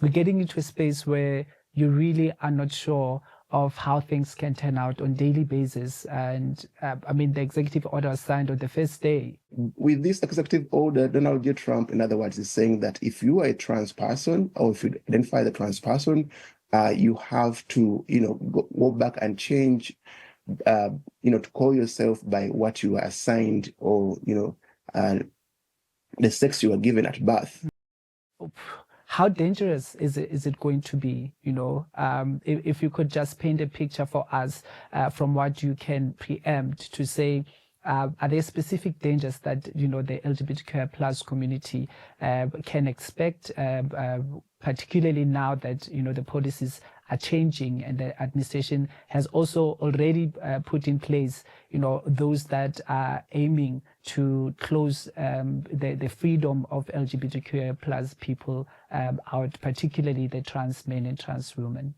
we're getting into a space where you really are not sure of how things can turn out on a daily basis. And the executive order was signed on the first day. With this executive order, Donald J. Trump, in other words, is saying that if you are a trans person, or if you identify the trans person, you have to, go back and change, to call yourself by what you are assigned, or, the sex you are given at birth. How dangerous is it going to be? If you could just paint a picture for us from what you can preempt to say, are there specific dangers that the LGBTQI plus community can expect, particularly now that the policies are changing and the administration has also already put in place those that are aiming to close the freedom of LGBTQI plus people out, particularly the trans men and trans women?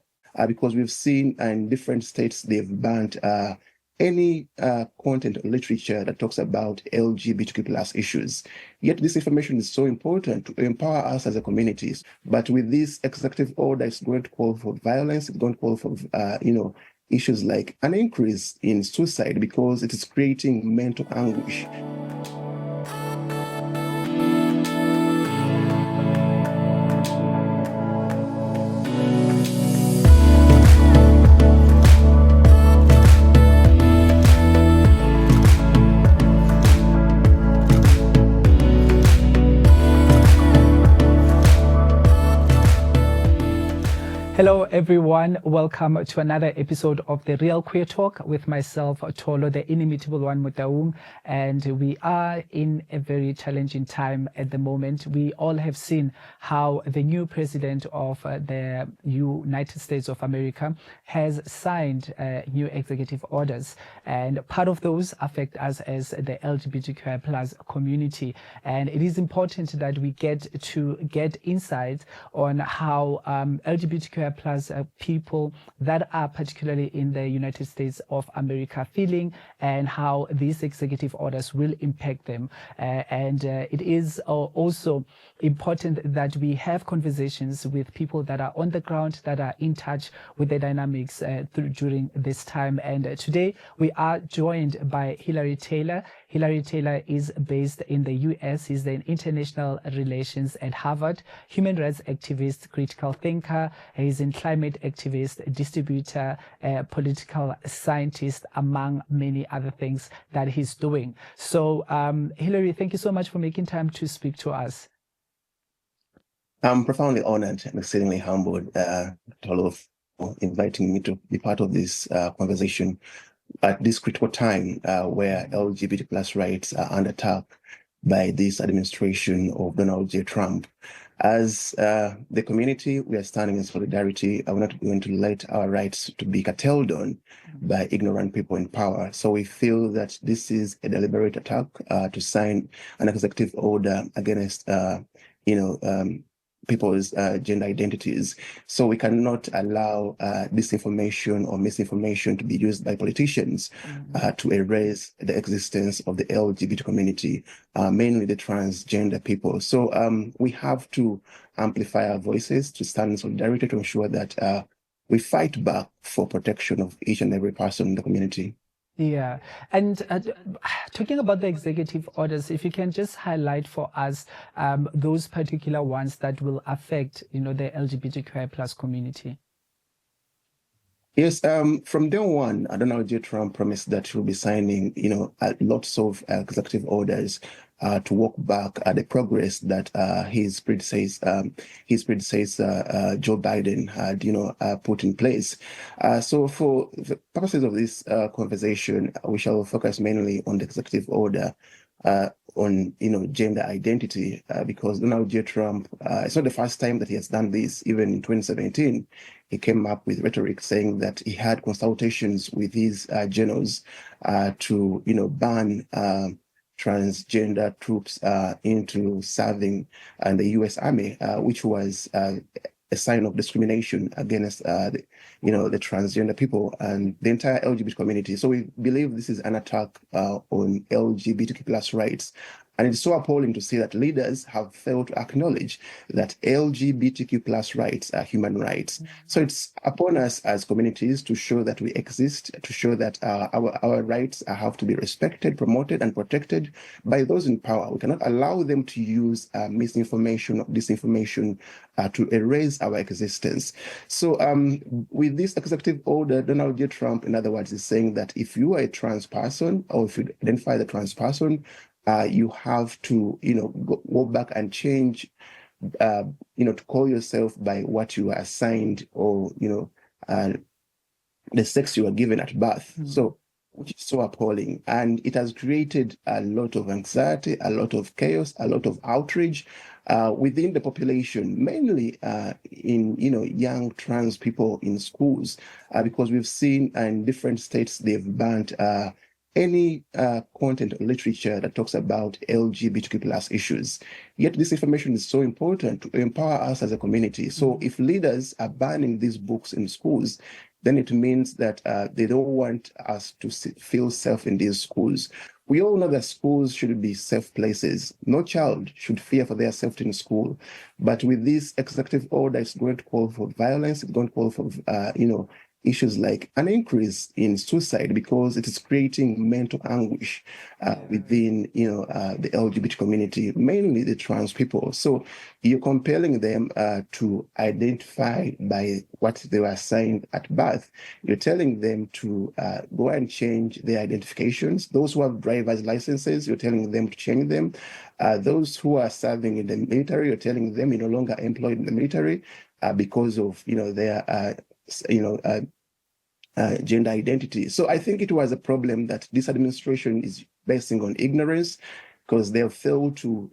Because we've seen in different states they've banned any content or literature that talks about LGBTQ plus issues. Yet this information is so important to empower us as a communities. But with this executive order, it's going to call for violence. It's going to call for, issues like an increase in suicide because it is creating mental anguish. Hello, everyone. Welcome to another episode of The Real Queer Talk with myself, Tholo, the Inimitable one, Motaung. And we are in a very challenging time at the moment. We all have seen how the new president of the United States of America has signed new executive orders. And part of those affect us as the LGBTQI plus community. And it is important that we get insights on how LGBTQI plus people that are particularly in the United States of America feeling and how these executive orders will impact them. It is also important that we have conversations with people that are on the ground, that are in touch with the dynamics during this time. And today we are joined by Hilary Taylor. Hilary Taylor is based in the US. He's an international relations at Harvard, human rights activist, critical thinker. He's a climate activist, distributor, political scientist, among many other things that he's doing. So, Hilary, thank you so much for making time to speak to us. I'm profoundly honored and exceedingly humbled, for inviting me to be part of this conversation at this critical time where LGBT plus rights are under attack by this administration of Donald J. Trump. As the community, we are standing in solidarity. We're not going to let our rights to be curtailed on by ignorant people in power. So we feel that this is a deliberate attack to sign an executive order against, people's gender identities. So we cannot allow disinformation or misinformation to be used by politicians to erase the existence of the LGBT community, mainly the transgender people. So we have to amplify our voices to stand in solidarity to ensure that we fight back for protection of each and every person in the community. Yeah. And talking about the executive orders, if you can just highlight for us those particular ones that will affect, the LGBTQI plus community. Yes, from day one, Donald J. Trump promised that he'll be signing, lots of executive orders to walk back the progress that his predecessor, Joe Biden, had, put in place. So for the purposes of this conversation, we shall focus mainly on the executive order on gender identity, because Donald J. Trump, it's not the first time that he has done this. Even in 2017, he came up with rhetoric saying that he had consultations with his generals to ban transgender troops into serving in the U.S. Army, which was a sign of discrimination against the transgender people and the entire LGBT community. So we believe this is an attack on LGBTQ plus rights And it's so appalling to see that leaders have failed to acknowledge that LGBTQ plus rights are human rights. So it's upon us as communities to show that we exist, to show that our rights have to be respected, promoted, and protected by those in power. We cannot allow them to use misinformation or disinformation to erase our existence. So with this executive order, Donald J. Trump, in other words, is saying that if you are a trans person, or if you identify the trans person, you have to, go back and change, to call yourself by what you are assigned, or, the sex you were given at birth. So, which is so appalling. And it has created a lot of anxiety, a lot of chaos, a lot of outrage within the population, mainly in, young trans people in schools, because we've seen in different states they've banned any content or literature that talks about LGBTQ plus issues. Yet this information is so important to empower us as a community. So if leaders are banning these books in schools, then it means that they don't want us to feel safe in these schools. We all know that schools should be safe places. No child should fear for their safety in school. But with this executive order, it's going to call for violence. It's going to call for, issues like an increase in suicide, because it is creating mental anguish within, the LGBT community, mainly the trans people. So you're compelling them to identify by what they were assigned at birth. You're telling them to go and change their identifications. Those who have driver's licenses, you're telling them to change them. Those who are serving in the military, you're telling them you're no longer employed in the military because of, their gender identity. So I think it was a problem that this administration is basing on ignorance, because they have failed to,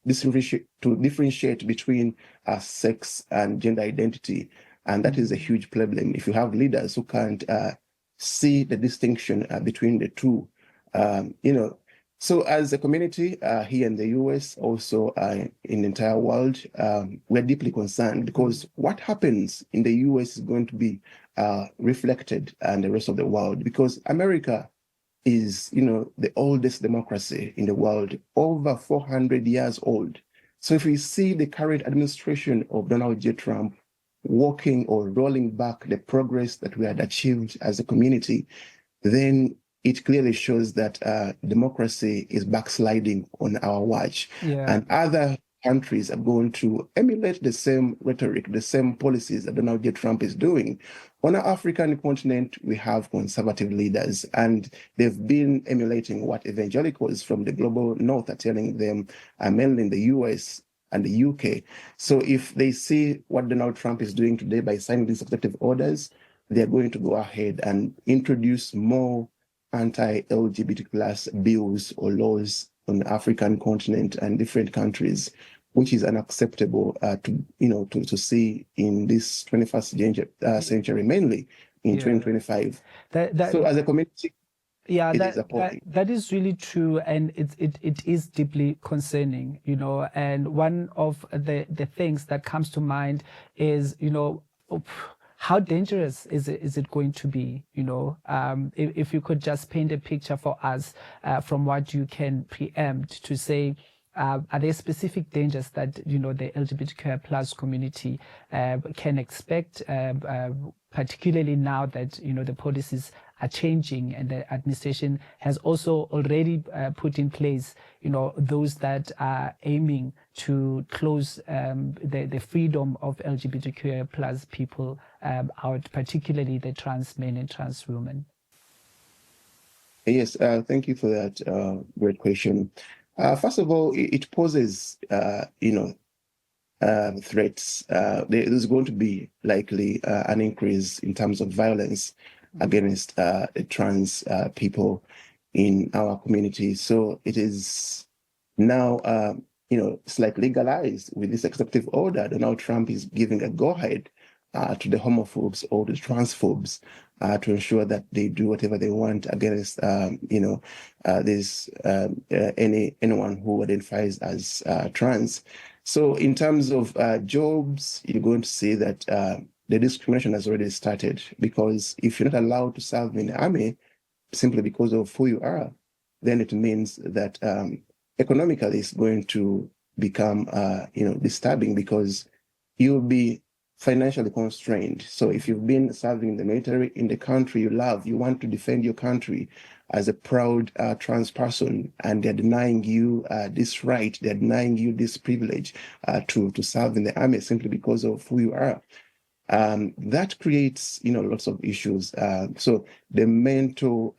differentiate between sex and gender identity, and that is a huge problem. If you have leaders who can't see the distinction between the two, So as a community here in the US, also in the entire world, we're deeply concerned, because what happens in the US is going to be reflected in the rest of the world, because America is, the oldest democracy in the world, over 400 years old. So if we see the current administration of Donald J. Trump walking or rolling back the progress that we had achieved as a community, then it clearly shows that democracy is backsliding on our watch. And other countries are going to emulate the same rhetoric, the same policies that Donald J. Trump is doing. On our African continent, we have conservative leaders, and they've been emulating what evangelicals from the global north are telling them, mainly in the US and the UK. So if they see what Donald Trump is doing today by signing these executive orders, they're going to go ahead and introduce more anti-LGBT plus bills or laws on the African continent and different countries, which is unacceptable to see in this 21st century, mainly in 2025. So as a community, that is really true, and it is deeply concerning, and one of the things that comes to mind is, how dangerous is it going to be? If you could just paint a picture for us from what you can preempt to say, are there specific dangers that the LGBTQ plus community can expect, particularly now that the policies are changing and the administration has also already put in place those that are aiming to close the freedom of LGBTQ plus people out, particularly the trans men and trans women? Yes, thank you for that great question. First of all, it poses, threats. There's going to be likely an increase in terms of violence against trans people in our community. So it is now, it's like legalized with this executive order. Donald Trump is giving a go-ahead to the homophobes or the transphobes to ensure that they do whatever they want against, anyone who identifies as trans. So in terms of jobs, you're going to see that the discrimination has already started, because if you're not allowed to serve in the army simply because of who you are, then it means that economically it's going to become, disturbing, because you'll be financially constrained. So if you've been serving in the military in the country you love, you want to defend your country as a proud trans person, and they're denying you this right, they're denying you this privilege to serve in the army simply because of who you are. That creates, lots of issues. So the mental,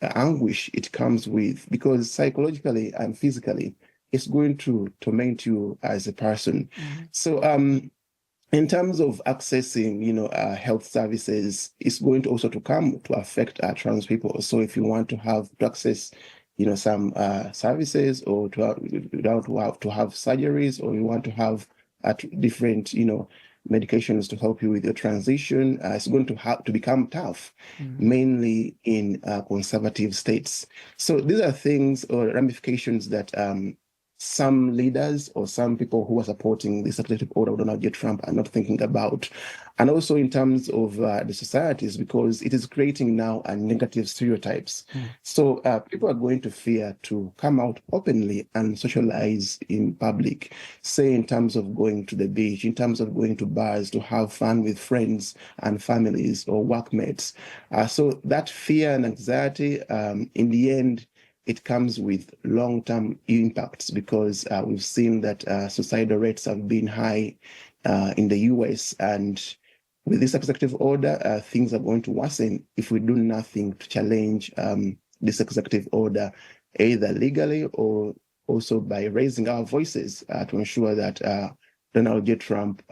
anguish it comes with, because psychologically and physically, it's going to torment you as a person. So, in terms of accessing, health services, it's going to also to come to affect trans people. So if you want to access, some services, or to have surgeries, or you want to have different, medications to help you with your transition, it's going to have to become tough, mainly in conservative states. So these are things or ramifications that some leaders or some people who are supporting this executive order of Donald J. Trump are not thinking about. And also in terms of the societies, because it is creating now a negative stereotypes. So people are going to fear to come out openly and socialize in public, say in terms of going to the beach, in terms of going to bars to have fun with friends and families or workmates. So that fear and anxiety, in the end, it comes with long-term impacts, because we've seen that suicidal rates have been high in the US, and with this executive order, things are going to worsen if we do nothing to challenge this executive order, either legally or also by raising our voices to ensure that Donald J. Trump,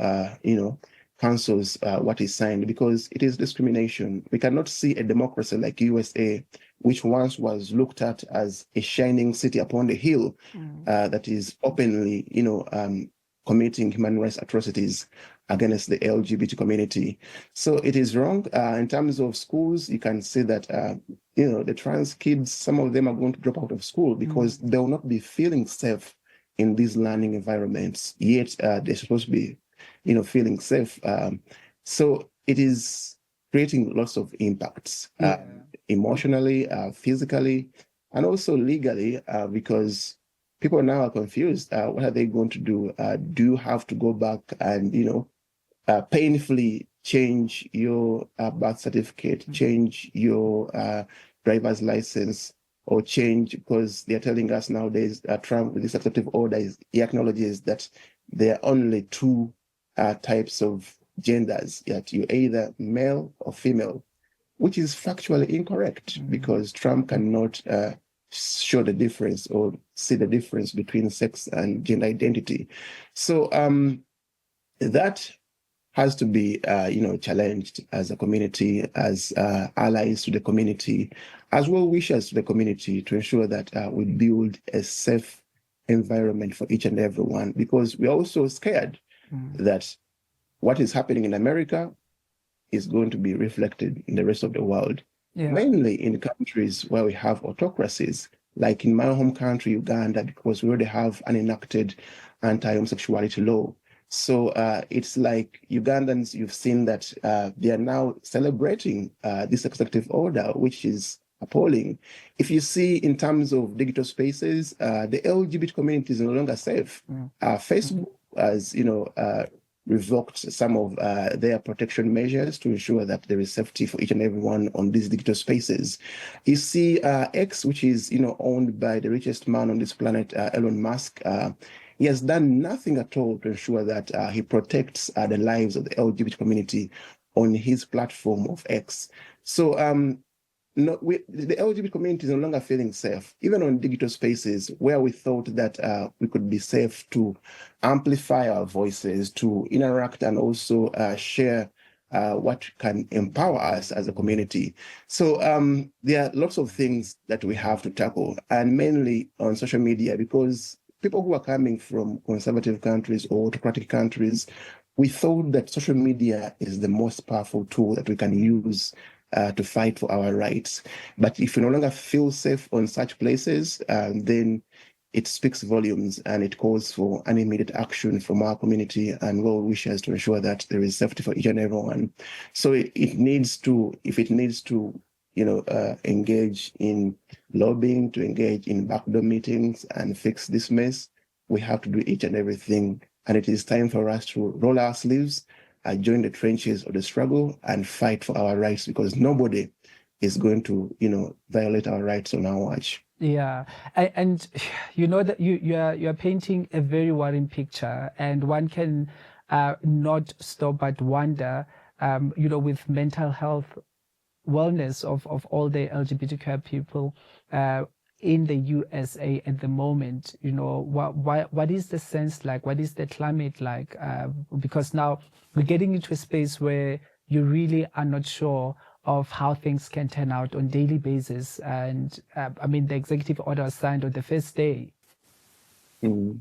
cancels what is signed, because it is discrimination. We cannot see a democracy like USA, which once was looked at as a shining city upon the hill, that is openly, committing human rights atrocities against the LGBT community. So it is wrong. In terms of schools, you can see that, the trans kids, some of them are going to drop out of school because they will not be feeling safe in these learning environments, yet they're supposed to be, feeling safe. So it is creating lots of impacts, emotionally, physically, and also legally, because people now are confused. What are they going to do? Do you have to go back and, painfully change your birth certificate, change your driver's license, or change, because they're telling us nowadays, Trump, with this executive order, he acknowledges that there are only two types of genders, that you're either male or female, which is factually incorrect, because Trump cannot show the difference or see the difference between sex and gender identity. So that has to be, challenged as a community, as allies to the community, as well wishers to the community, to ensure that we build a safe environment for each and everyone, because we're also scared that what is happening in America is going to be reflected in the rest of the world, mainly in countries where we have autocracies, like in my home country, Uganda, because we already have an enacted anti-homosexuality law. So it's like Ugandans, you've seen that they are now celebrating this executive order, which is appalling. If you see in terms of digital spaces, the LGBT community is no longer safe. Facebook has, revoked some of their protection measures to ensure that there is safety for each and everyone on these digital spaces. You see X, which is, owned by the richest man on this planet, Elon Musk. He has done nothing at all to ensure that he protects the lives of the LGBT community on his platform of X. So the LGBT community is no longer feeling safe, even on digital spaces where we thought that we could be safe to amplify our voices, to interact, and also share what can empower us as a community. So there are lots of things that we have to tackle, and mainly on social media, because people who are coming from conservative countries or autocratic countries, we thought that social media is the most powerful tool that we can use to fight for our rights. But if we no longer feel safe on such places, then it speaks volumes, and it calls for an immediate action from our community and well wishers to ensure that there is safety for each and everyone. So if it needs to engage in lobbying, to engage in backdoor meetings and fix this mess. We have to do each and everything. And it is time for us to roll our sleeves, join the trenches of the struggle and fight for our rights, because nobody is going to, violate our rights on our watch. Yeah, and you know that you're painting a very worrying picture, and one can not stop but wonder, with mental health wellness of all the LGBTQ people in the USA at the moment. What is the sense like? What is the climate like? Because now we're getting into a space where you really are not sure of how things can turn out on daily basis. And the executive order was signed on the first day. Mm.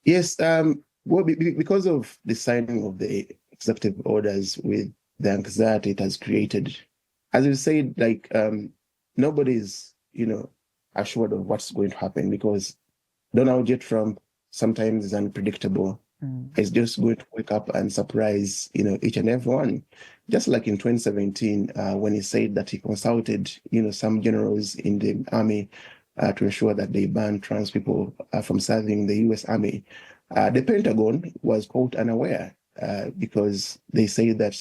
Yes, well, because of the signing of the executive orders, with the anxiety it has created, as you said, nobody's, assured of what's going to happen, because Donald J. Trump sometimes is unpredictable. It's just going to wake up and surprise, each and everyone. Just like in 2017, when he said that he consulted, some generals in the army to ensure that they ban trans people from serving the U.S. Army. The Pentagon was quite unaware because they say that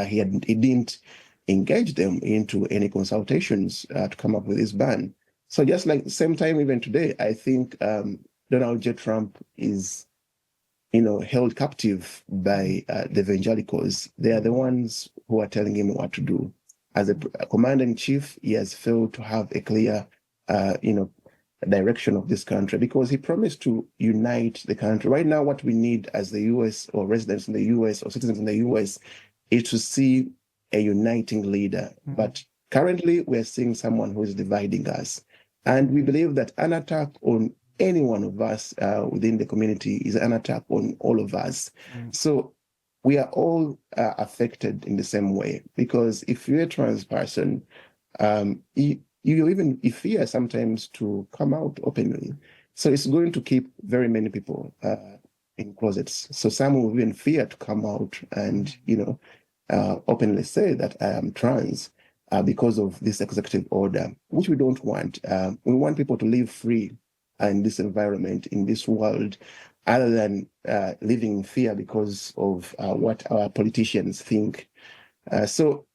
he didn't engage them into any consultations to come up with this ban. So just like the same time, even today, I think Donald J. Trump is, held captive by the evangelicals. They are the ones who are telling him what to do. As a commander-in-chief, he has failed to have a clear, direction of this country, because he promised to unite the country. Right now, what we need as the U.S. or residents in the U.S. or citizens in the U.S. is to see a uniting leader. But currently, we're seeing someone who is dividing us. And we believe that an attack on any one of us within the community is an attack on all of us. So we are all affected in the same way, because if you're a trans person, you fear sometimes to come out openly. So it's going to keep very many people in closets. So some will even fear to come out and, openly say that I am trans because of this executive order, which we don't want. We want people to live free in this environment, in this world, other than living in fear because of what our politicians think. So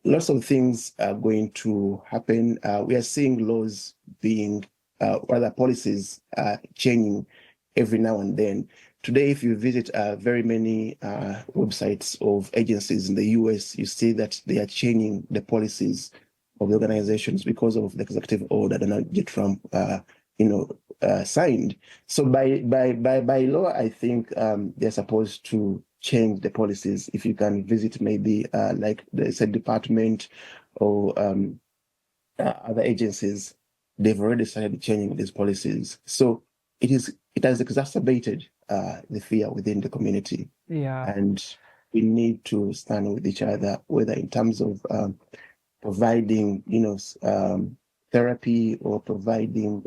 lots of things are going to happen. We are seeing laws being, rather policies changing every now and then. Today, if you visit very many websites of agencies in the US, you see that they are changing the policies of the organizations because of the executive order that Donald J. Trump, signed. So by law, I think they're supposed to change the policies. If you can visit maybe like the State Department or other agencies, they've already started changing these policies. So it has exacerbated the fear within the community. Yeah. And we need to stand with each other, whether in terms of providing, therapy, or providing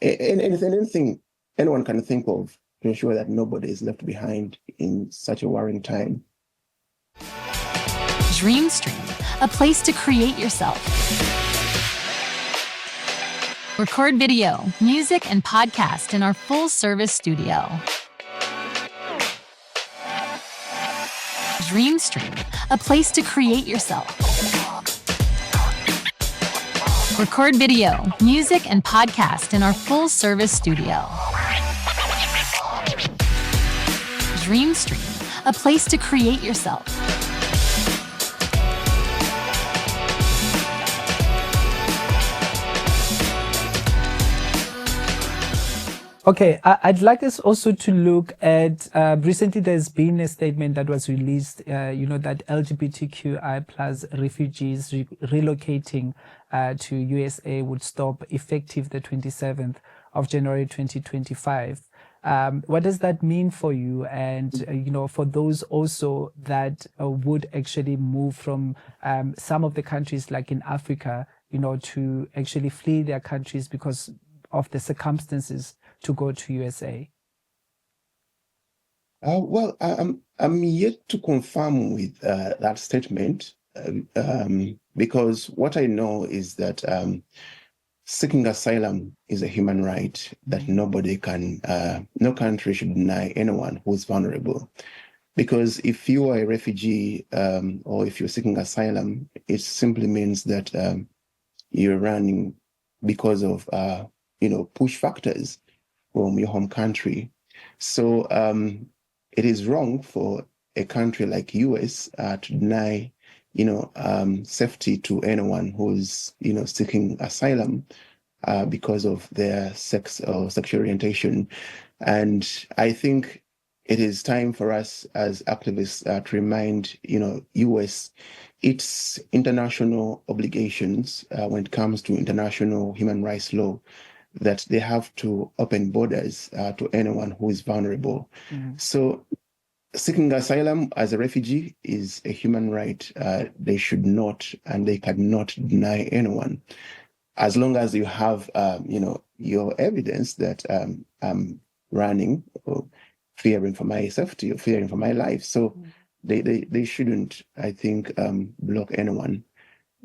anything anyone can think of to ensure that nobody is left behind in such a worrying time. DreamStream, a place to create yourself. Record video, music, and podcast in our full-service studio. DreamStream, a place to create yourself. Record video, music, and podcast in our full-service studio. DreamStream, a place to create yourself. Okay, I'd like us also to look at, recently there's been a statement that was released, that LGBTQI plus refugees relocating to USA would stop effective the 27th of January 2025. What does that mean for you? And, for those also that would actually move from some of the countries like in Africa, to actually flee their countries because of the circumstances to go to USA? Well, I'm yet to confirm with that statement. because what I know is that seeking asylum is a human right that nobody can, no country should deny anyone who's vulnerable. Because if you are a refugee or if you're seeking asylum, it simply means that you're running because of, push factors from your home country. So it is wrong for a country like US to deny, safety to anyone who's, seeking asylum because of their sex or sexual orientation. And I think it is time for us as activists to remind, US its international obligations when it comes to international human rights law, that they have to open borders to anyone who is vulnerable. So seeking asylum as a refugee is a human right. They should not and they cannot deny anyone, as long as you have, your evidence that I'm running or fearing for my safety or fearing for my life. So they shouldn't, I think, block anyone.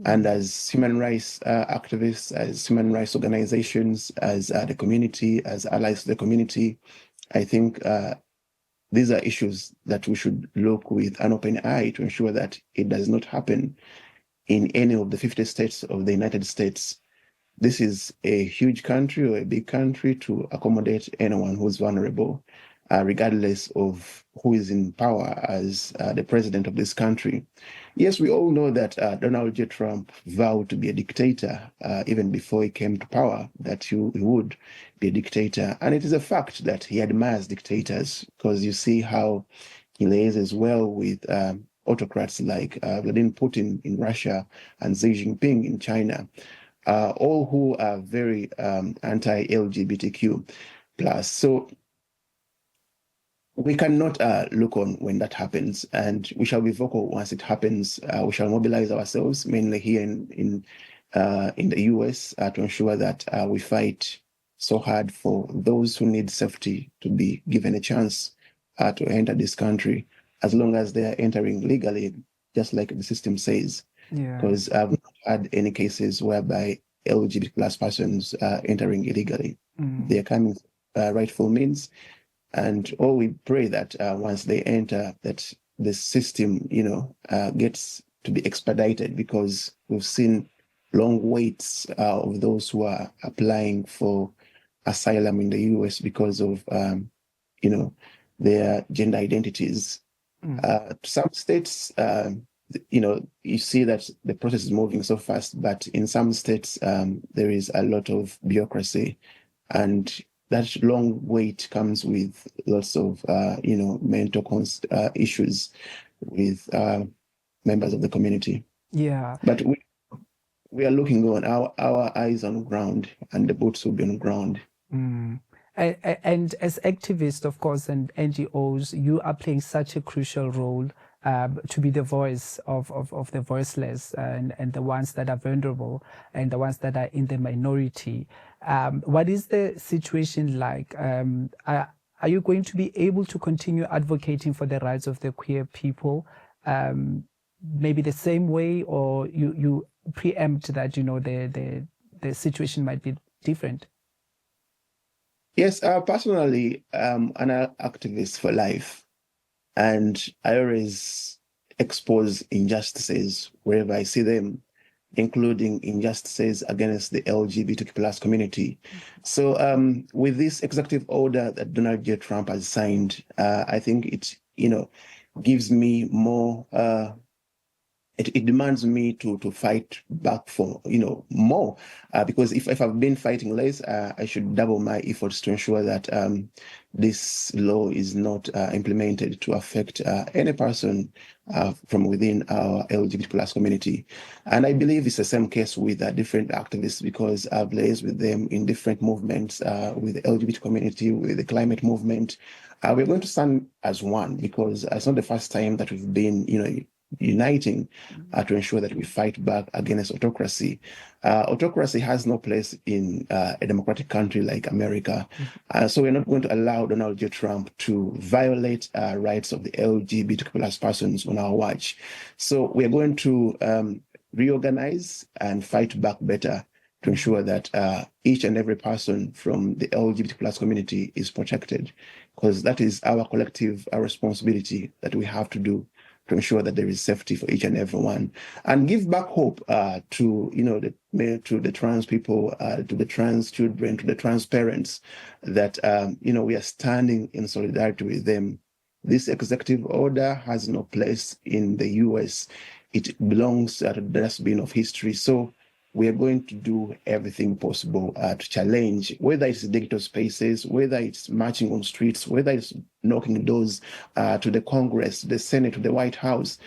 And as human rights activists, as human rights organizations, as the community, as allies to the community, I think these are issues that we should look with an open eye to ensure that it does not happen in any of the 50 states of the United States. This is a huge country or a big country to accommodate anyone who's vulnerable, regardless of who is in power as the president of this country. Yes, we all know that Donald J. Trump vowed to be a dictator even before he came to power, that he would be a dictator. And it is a fact that he admires dictators, because you see how he liaises well with autocrats like Vladimir Putin in Russia and Xi Jinping in China. All who are very anti-LGBTQ plus. So we cannot look on when that happens, and we shall be vocal once it happens. We shall mobilize ourselves, mainly here in the US, to ensure that we fight so hard for those who need safety to be given a chance to enter this country, as long as they are entering legally, just like the system says. Because I've not had any cases whereby LGBT plus persons are entering illegally. They are coming rightful means, and all we pray that once they enter, that the system, gets to be expedited, because we've seen long waits of those who are applying for asylum in the US because of, their gender identities. Some states, you see that the process is moving so fast, but in some states, there is a lot of bureaucracy, and that long wait comes with lots of, mental issues with members of the community. Yeah. But we are looking on, our eyes on ground, and the boots will be on ground. And as activists, of course, and NGOs, you are playing such a crucial role to be the voice of the voiceless and the ones that are vulnerable and the ones that are in the minority. What is the situation like? Are you going to be able to continue advocating for the rights of the queer people, maybe the same way, or you preempt that the situation might be different? Yes, personally, I'm an activist for life, and I always expose injustices wherever I see them, including injustices against the LGBTQ plus community. So with this executive order that Donald J. Trump has signed, I think it, gives me more, it demands me to fight back for, more, because if I've been fighting less, I should double my efforts to ensure that this law is not implemented to affect any person from within our LGBT plus community. And I believe it's the same case with different activists, because I've liaised with them in different movements, with the LGBT community, with the climate movement. We're going to stand as one, because it's not the first time that we've been, uniting to ensure that we fight back against autocracy. Autocracy has no place in a democratic country like America. So we're not going to allow Donald J. Trump to violate rights of the LGBTQ plus persons on our watch. So we're going to reorganize and fight back better to ensure that each and every person from the LGBT plus community is protected, because that is our collective responsibility that we have to do to ensure that there is safety for each and every one, and give back hope to the trans people, to the trans children, to the trans parents, that we are standing in solidarity with them. This executive order has no place in the U.S. It belongs to the dustbin of history. So we are going to do everything possible to challenge, whether it's digital spaces, whether it's marching on streets, whether it's knocking doors to the Congress, the Senate, to the White House,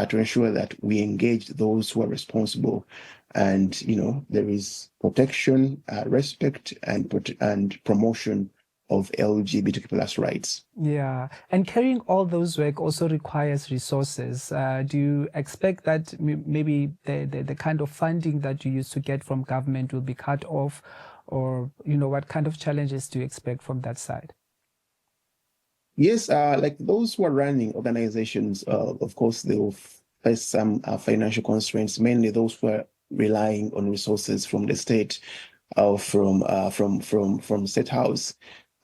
to ensure that we engage those who are responsible. And, there is protection, respect, and promotion of LGBTQ plus rights. Yeah, and carrying all those work also requires resources. Do you expect that maybe the kind of funding that you used to get from government will be cut off, or what kind of challenges do you expect from that side? Yes, like those who are running organizations, of course, they will face some financial constraints, mainly those who are relying on resources from the state or from State House.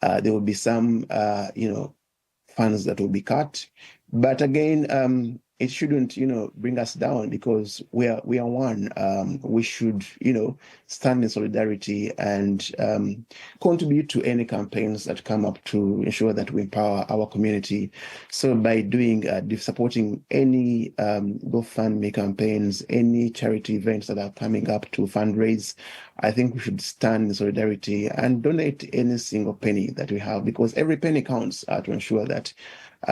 There will be some, funds that will be cut, but again, it shouldn't, bring us down, because we are one. We should, stand in solidarity and contribute to any campaigns that come up to ensure that we empower our community. So by doing, supporting any GoFundMe campaigns, any charity events that are coming up to fundraise, I think we should stand in solidarity and donate any single penny that we have, because every penny counts to ensure that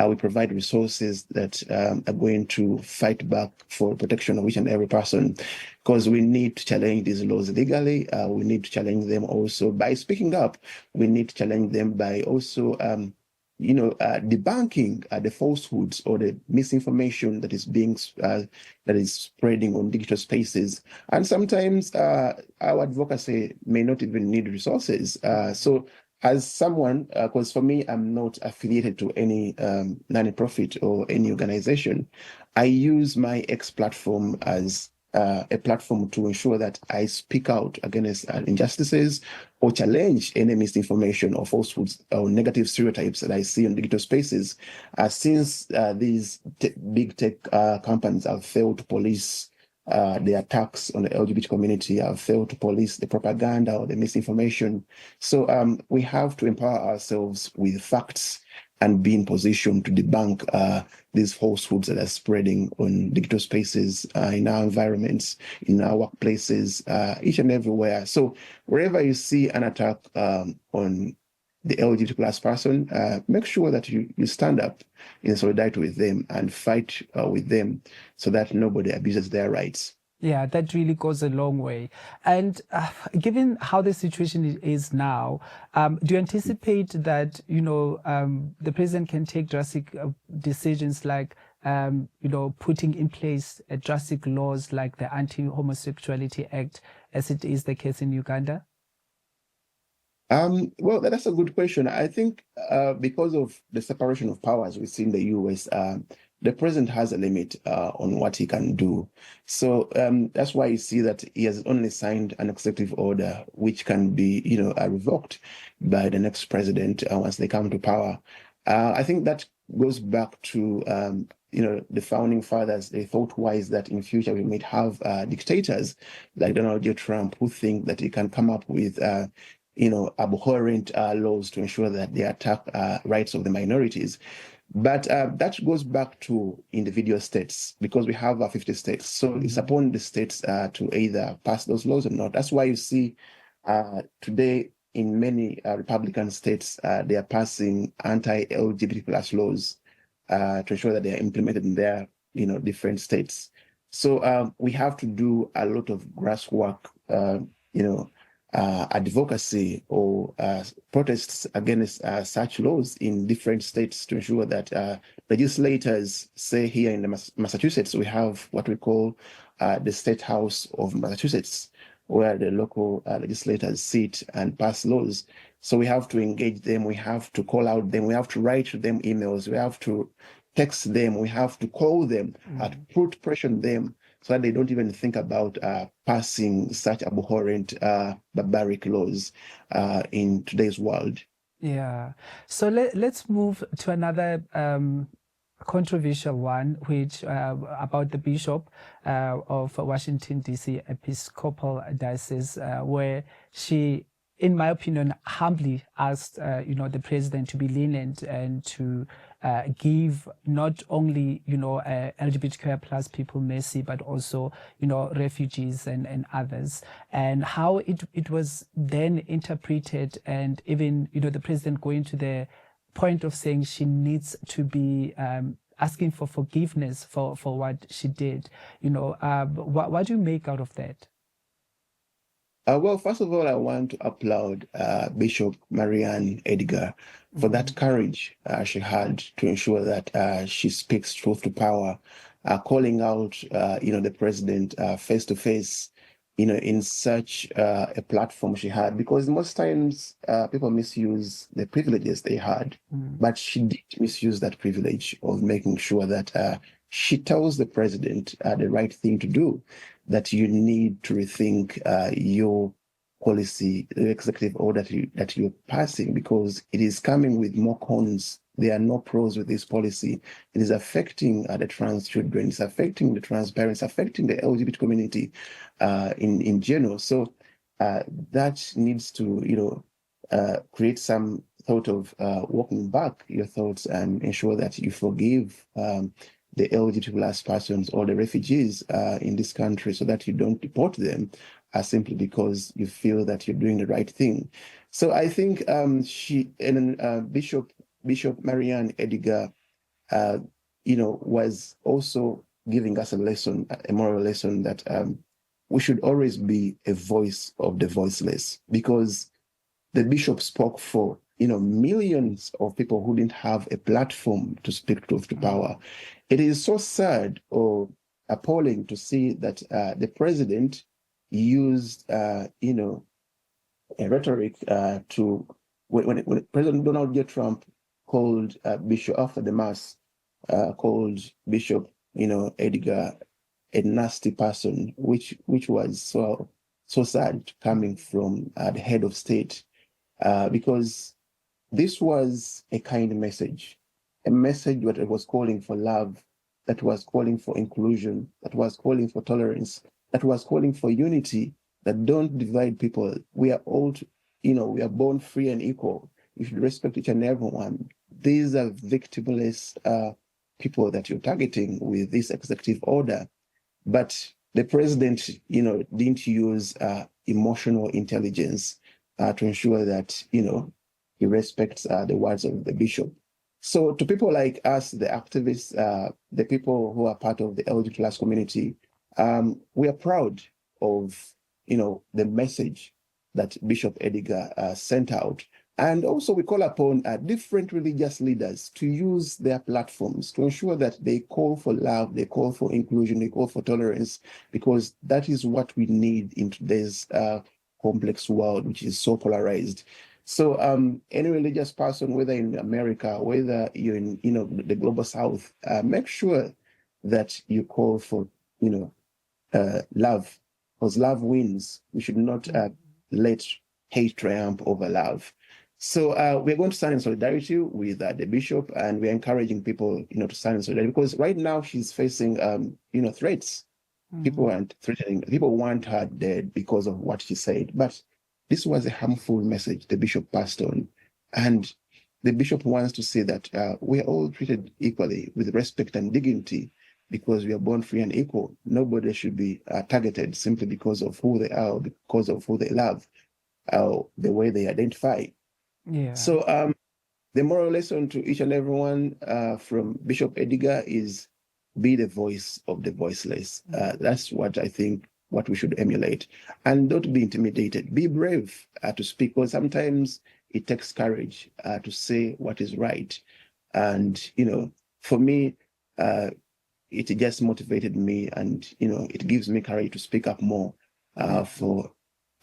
we provide resources that are going to fight back for protection of each and every person, because we need to challenge these laws legally. We need to challenge them also by speaking up. We need to challenge them by also, debunking the falsehoods or the misinformation that is being that is spreading on digital spaces. And sometimes our advocacy may not even need resources. So as someone, because for me, I'm not affiliated to any non-profit or any organization, I use my X platform as a platform to ensure that I speak out against injustices or challenge any misinformation or falsehoods or negative stereotypes that I see on digital spaces. Since these big tech companies have failed to police the attacks on the LGBT community, have failed to police the propaganda or the misinformation. So we have to empower ourselves with facts and be in position to debunk these falsehoods that are spreading on digital spaces, in our environments, in our workplaces, each and everywhere. So wherever you see an attack on the LGBT plus person, make sure that you stand up in solidarity with them and fight with them so that nobody abuses their rights. Yeah, that really goes a long way. And given how the situation is now, do you anticipate that, the president can take drastic decisions like, putting in place drastic laws like the Anti-Homosexuality Act, as it is the case in Uganda? Well, that's a good question. I think because of the separation of powers we see in the US, the president has a limit on what he can do. So that's why you see that he has only signed an executive order, which can be, revoked by the next president once they come to power. I think that goes back to, the founding fathers. They thought wise that in future we might have dictators like Donald J. Trump who think that he can come up with abhorrent laws to ensure that they attack rights of the minorities. But that goes back to individual states, because we have 50 states. So it's upon the states to either pass those laws or not. That's why you see today in many Republican states, they are passing anti-LGBT plus laws to ensure that they are implemented in their different states. So we have to do a lot of grasswork, advocacy or protests against such laws in different states to ensure that legislators, say here in the Massachusetts, we have what we call the State House of Massachusetts, where the local legislators sit and pass laws. So we have to engage them, we have to call out them, we have to write to them emails, we have to text them, we have to call them, to put pressure on them so that they don't even think about passing such abhorrent, barbaric laws in today's world. Yeah. So let's move to another controversial one, which about the Bishop of Washington, D.C. Episcopal Diocese, where she, in my opinion, humbly asked, the president to be lenient and to give not only, LGBTQI plus people mercy, but also, refugees and others, and how it was then interpreted, and even, the president going to the point of saying she needs to be asking for forgiveness for what she did. What do you make out of that? Well, first of all, I want to applaud Bishop Marianne Edgar for that courage she had to ensure that she speaks truth to power, calling out, the president face to face, in such a platform she had, because most times people misuse the privileges they had, but she did misuse that privilege of making sure that she tells the president the right thing to do, that you need to rethink your policy, the executive order that you're passing, because it is coming with more cons. There are no pros with this policy. It is affecting the trans children, it's affecting the trans parents, affecting the LGBT community in general. So that needs to, create some thought of walking back your thoughts and ensure that you forgive the LGBT plus persons or the refugees in this country, so that you don't deport them simply because you feel that you're doing the right thing. So I think Bishop Marianne Edgar, was also giving us a lesson, a moral lesson, that we should always be a voice of the voiceless, because the bishop spoke for millions of people who didn't have a platform to speak truth to power. It is so sad or appalling to see that the president used, a rhetoric to when President Donald J. Trump called Bishop after the mass, called Bishop, Edgar a nasty person, which was so sad coming from the head of state, because this was a kind message, a message that was calling for love, that was calling for inclusion, that was calling for tolerance, that was calling for unity, that don't divide people. We are all, we are born free and equal. You should respect each and everyone. These are victimless people that you're targeting with this executive order. But the president, didn't use emotional intelligence to ensure that, he respects the words of the bishop. So to people like us, the activists, the people who are part of the LGBT plus community, we are proud of, the message that Bishop Edgar sent out. And also we call upon different religious leaders to use their platforms to ensure that they call for love, they call for inclusion, they call for tolerance, because that is what we need in today's complex world, which is so polarized. So any religious person, whether in America, whether you're in, the global South, make sure that you call for, love, because love wins. We should not let hate triumph over love. So we're going to stand in solidarity with the bishop, and we're encouraging people, to stand in solidarity, because right now she's facing, threats. People aren't threatening. People want her dead because of what she said. But this was a harmful message the bishop passed on, and the bishop wants to say that we are all treated equally with respect and dignity, because we are born free and equal. Nobody should be targeted simply because of who they are, or because of who they love, the way they identify. Yeah. So the moral lesson to each and everyone from Bishop Edgar is be the voice of the voiceless. That's what I think what we should emulate. And don't be intimidated. Be brave to speak, because sometimes it takes courage to say what is right. And, for me, it just motivated me, and, it gives me courage to speak up more for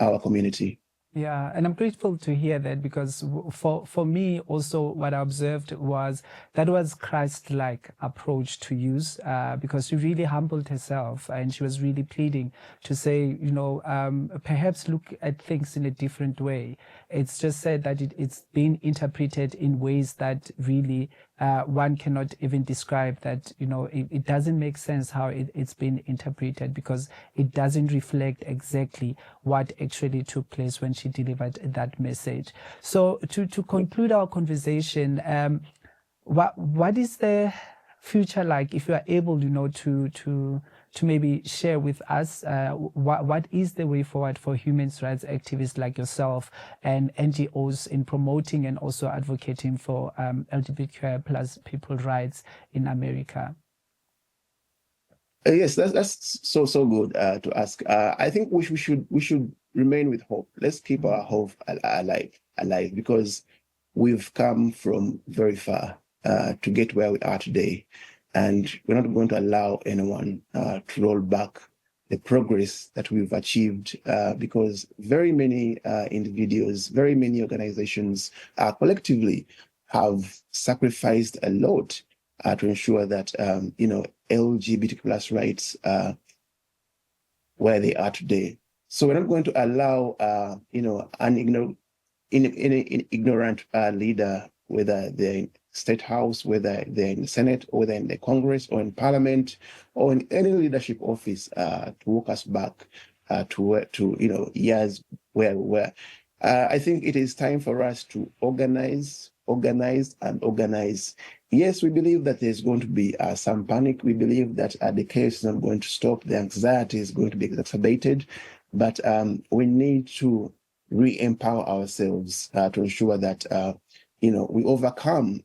our community. Yeah, and I'm grateful to hear that, because for me also what I observed was that was Christ-like approach to use, because she really humbled herself, and she was really pleading to say, perhaps look at things in a different way. It's just said that it's been interpreted in ways that really one cannot even describe, that, it doesn't make sense how it's been interpreted, because it doesn't reflect exactly what actually took place when she delivered that message. So to conclude our conversation, what is the future like, if you are able, to maybe share with us what is the way forward for human rights activists like yourself and NGOs in promoting and also advocating for LGBTQI plus people rights in America? Yes, that's so good to ask. I think we should remain with hope. Let's keep our hope alive, because we've come from very far to get where we are today. And we're not going to allow anyone to roll back the progress that we've achieved, because very many individuals, very many organizations collectively have sacrificed a lot to ensure that, LGBT plus rights where they are today. So we're not going to allow, an ignorant leader, whether they're in State House, whether they're in the Senate, or whether in the Congress, or in Parliament, or in any leadership office, to walk us back to years where we were. I think it is time for us to organize. Yes, we believe that there's going to be some panic. We believe that the chaos is not going to stop. The anxiety is going to be exacerbated. But we need to re-empower ourselves to ensure that we overcome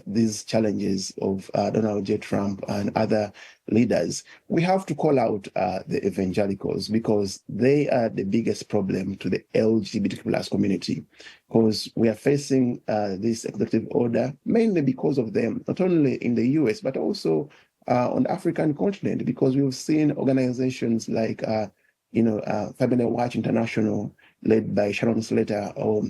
these challenges of Donald J. Trump and other leaders. We have to call out the evangelicals, because they are the biggest problem to the LGBT plus community, because we are facing this executive order mainly because of them, not only in the US, but also on the African continent, because we've seen organizations like, Family Watch International, led by Sharon Slater, or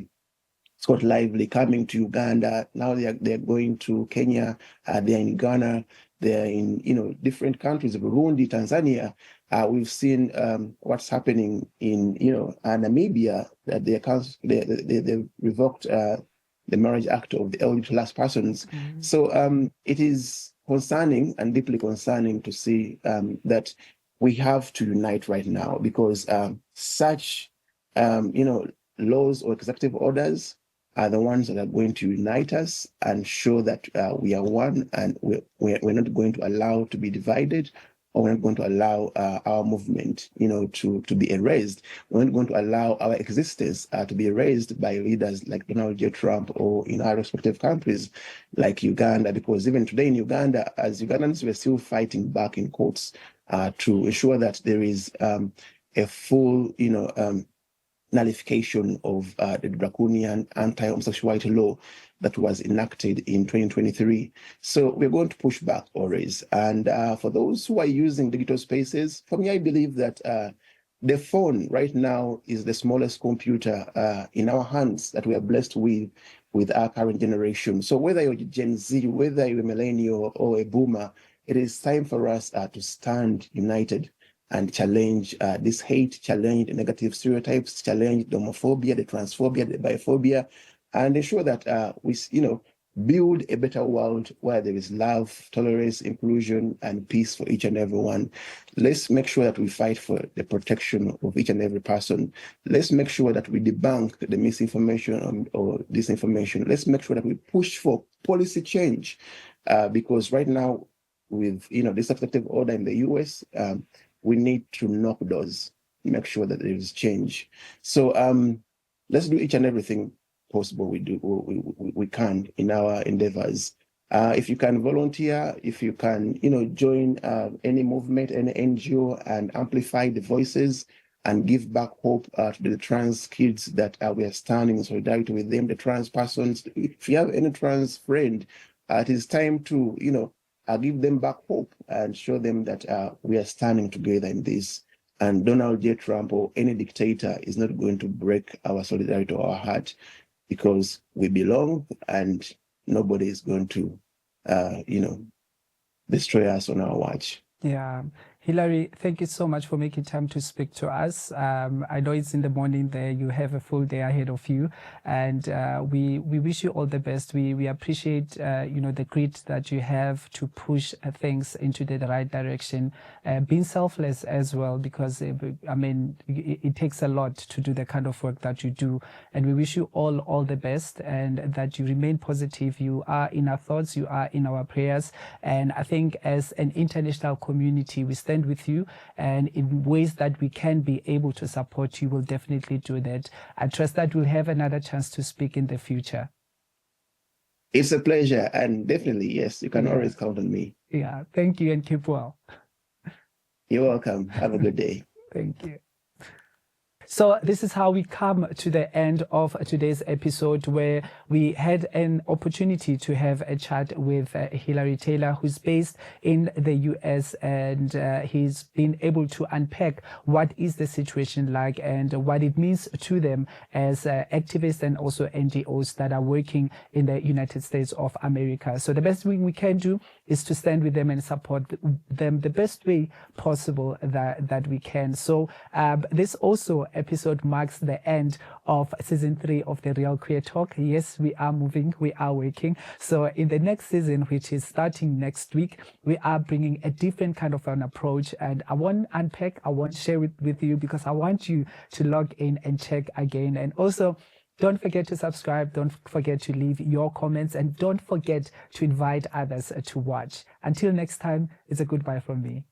Scott Lively, coming to Uganda. Now they're going to Kenya. They're in Ghana. They're in different countries, Burundi, Tanzania. We've seen what's happening in Namibia, that they revoked the Marriage Act of the LGBT persons. Mm-hmm. So it is concerning, and deeply concerning, to see that we have to unite right now, because such laws or executive orders are the ones that are going to unite us and show that we are one, and we're not going to allow to be divided, or we're not going to allow our movement, to be erased. We're not going to allow our existence to be erased by leaders like Donald J. Trump, or in our respective countries like Uganda, because even today in Uganda, as Ugandans, we're still fighting back in courts to ensure that there is a full, nullification of the draconian anti-homosexuality law that was enacted in 2023. So we're going to push back always. And for those who are using digital spaces, for me, I believe that the phone right now is the smallest computer in our hands that we are blessed with our current generation. So whether you're Gen Z, whether you're a millennial or a boomer, it is time for us to stand united and challenge this hate, challenge the negative stereotypes, challenge the homophobia, the transphobia, the biphobia, and ensure that we, build a better world where there is love, tolerance, inclusion, and peace for each and every one. Let's make sure that we fight for the protection of each and every person. Let's make sure that we debunk the misinformation or disinformation. Let's make sure that we push for policy change, because right now, with this executive order in the US, we need to knock doors, make sure that there is change. So let's do each and everything possible we can in our endeavors If you can volunteer, if you can, join any movement, any NGO, and amplify the voices and give back hope to the trans kids that we are standing in solidarity with them, the trans persons. If you have any trans friend, it is time to, give them back hope and show them that we are standing together in this. And Donald J. Trump or any dictator is not going to break our solidarity or our heart, because we belong and nobody is going to, destroy us on our watch. Yeah. Hilary, thank you so much for making time to speak to us. I know it's in the morning there. You have a full day ahead of you. And we wish you all the best. We appreciate, the grit that you have to push things into the right direction. Being selfless as well, because, it takes a lot to do the kind of work that you do. And we wish you all the best, and that you remain positive. You are in our thoughts. You are in our prayers. And I think as an international community, we stand with you, and in ways that we can be able to support you, we'll definitely do that. I trust that we'll have another chance to speak in the future. It's a pleasure, and definitely, yes, you can always count on me. Yeah, thank you, and keep well. You're welcome. Have a good day. Thank you. So this is how we come to the end of today's episode, where we had an opportunity to have a chat with Hilary Taylor, who's based in the US, and he's been able to unpack what is the situation like and what it means to them as activists and also NGOs that are working in the United States of America. So the best thing we can do is to stand with them and support them the best way possible that we can. So this also episode marks the end of season 3 of the Real Queer Talk. Yes, we are moving, we are working. So in the next season, which is starting next week, we are bringing a different kind of an approach, and I won't unpack, I won't share it with you, because I want you to log in and check again. And also, don't forget to subscribe, don't forget to leave your comments, and don't forget to invite others to watch. Until next time, it's a goodbye from me.